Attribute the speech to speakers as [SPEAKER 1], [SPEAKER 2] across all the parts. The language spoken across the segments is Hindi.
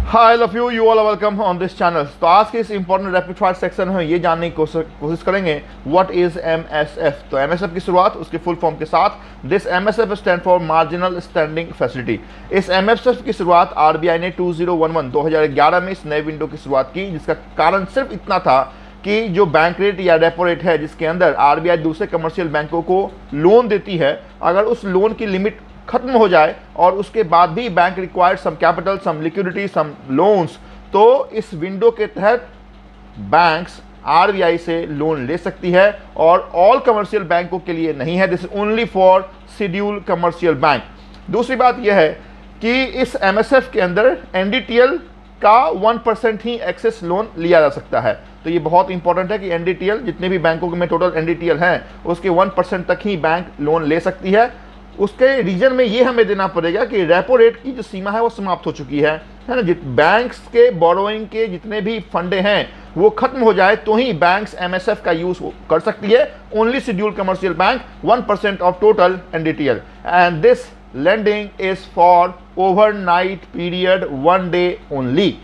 [SPEAKER 1] Hi love you you all welcome on this channel. तो आज के इस इंपॉर्टेंट रैपिड फायर सेक्शन में ये जानने की कोशिश करेंगे व्हाट इज एमएसएफ। तो एमएसएफ की शुरुआत उसके फुल फॉर्म के साथ this MSF stand for marginal standing facility. इस एमएसएफ की शुरुआत आरबीआई ने 2011 में इस नए विंडो की शुरुआत की, जिसका कारण सिर्फ इतना था कि जो बैंक रेट या रेपो रेट है जिसके अंदर आरबीआई दूसरे कमर्शियल बैंकों को लोन देती है, अगर उस लोन की लिमिट खत्म हो जाए और उसके बाद भी बैंक रिक्वायर्ड सम कैपिटल, सम लिक्विडिटी, सम लोन्स, तो इस विंडो के तहत बैंक्स आरबीआई से लोन ले सकती है और ऑल कमर्शियल बैंकों के लिए नहीं है। This is only for schedule commercial bank. दूसरी बात यह है कि इस एमएसएफ के अंदर एनडीटीएल का 1% ही एक्सेस लोन लिया जा सकता है। तो ये बहुत इंपॉर्टेंट है कि एनडीटीएल, जितने भी बैंकों में टोटल एनडीटीएल हैं, उसके 1% तक ही बैंक लोन ले सकती है। उसके रीजन में ये हमें देना पड़ेगा कि रेपो रेट की जो सीमा है वो समाप्त हो चुकी है ना। बैंक्स के बोरोइंग के जितने भी फंडे हैं वो खत्म हो जाए तो ही बैंक्स एमएसएफ का यूज कर सकती है। Only schedule commercial bank 1% of total NDTL and this lending is for overnight period 1 day only.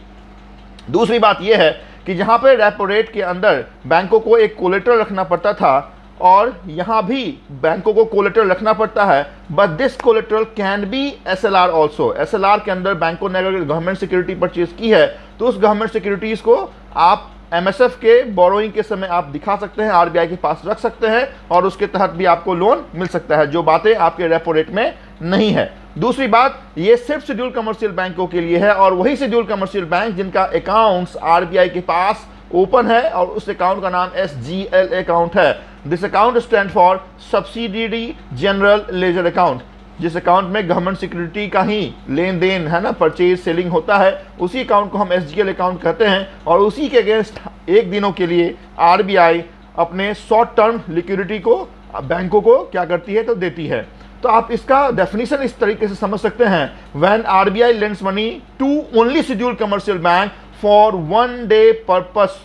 [SPEAKER 1] दूसरी बात यह है कि जहां पर रेपो रेट के अंदर बैंकों को एक कोलेटरल रखना पड़ता था और यहां भी बैंकों को कोलेटरल रखना पड़ता है, but this collateral can be SLR also. SLR के अंदर बैंकों ने अगर गवर्नमेंट सिक्योरिटी परचेज की है तो उस गवर्नमेंट सिक्योरिटीज को आप एमएसएफ के बोरोइंग के समय आप दिखा सकते हैं, आरबीआई के पास रख सकते हैं और उसके तहत भी आपको लोन मिल सकता है, जो बातें आपके रेपो रेट में नहीं है। दूसरी बात, ये सिर्फ शेड्यूल कमर्शियल बैंकों के लिए है और वही शेड्यूल कमर्शियल बैंक जिनका अकाउंट्स आरबीआई के पास ओपन है और उस अकाउंट का नाम एसजीएल अकाउंट है। This account stand for subsidiary general ledger account. जिस अकाउंट में गवर्नमेंट सिक्योरिटी का ही लेन देन है ना, परचेज सेलिंग होता है, उसी अकाउंट को हम एसजीएल अकाउंट कहते हैं और उसी के अगेंस्ट एक दिनों के लिए आरबीआई अपने शॉर्ट टर्म लिक्विडिटी को बैंकों को क्या करती है तो देती है। तो आप इसका डेफिनेशन इस तरीके से समझ सकते हैं, when RBI lends money to only schedule commercial bank for 1 day purpose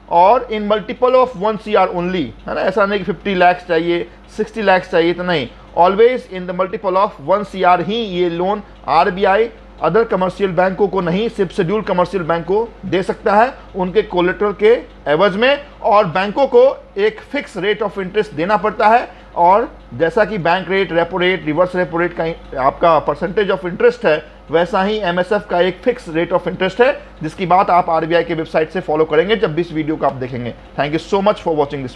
[SPEAKER 1] और in multiple of 1 CR only, है ना। ऐसा नहीं कि 50 लाख चाहिए, 60 लाख चाहिए, तो नहीं, always in the multiple of 1 CR ही ये लोन आरबीआई अदर कमर्शियल बैंकों को नहीं, सिर्फ शेड्यूल कमर्शियल बैंक को दे सकता है उनके कोलेटरल के एवज में। और बैंकों को एक फिक्स रेट ऑफ इंटरेस्ट देना पड़ता है और जैसा कि bank rate, repo rate, reverse repo rate का आपका परसेंटेज ऑफ इंटरेस्ट है, वैसा ही एमएसएफ का एक फिक्स रेट ऑफ इंटरेस्ट है, जिसकी बात आप आरबीआई के वेबसाइट से फॉलो करेंगे जब भी इस वीडियो को आप देखेंगे। Thank you so much for watching this.